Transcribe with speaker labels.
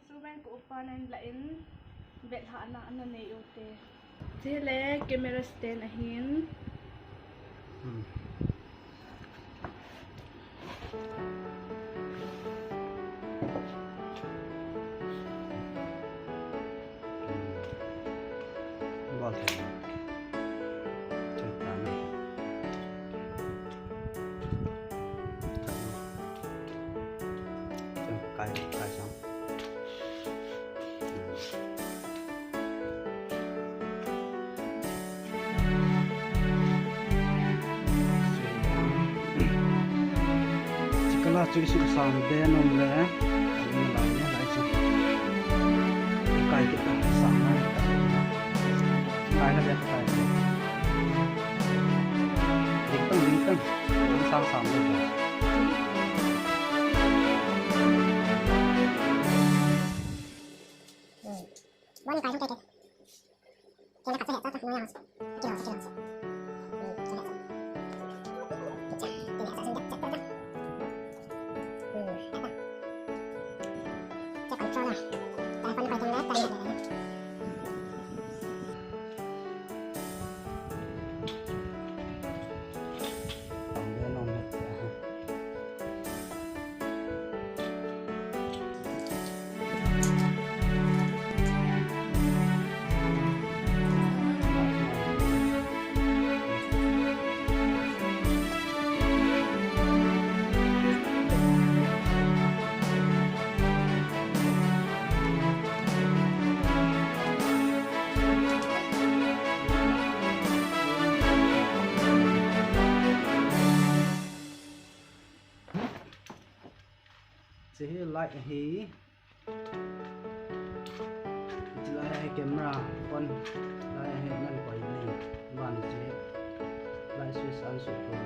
Speaker 1: instrument ko upan and lain betha na ano na ute. Sile camera stand ahin.
Speaker 2: Kalau cuci susah deh nomornya, ini lainnya lain kayak kita sama, kayak ada kayak, lingkang, sama juga.
Speaker 3: Bon kayak kayak, kita kasih headset tak noyang, kira.
Speaker 2: Chỉ lại hí chỉ lại camera con lại ngăn quay này bàn chỉ lại suy sản xuất rồi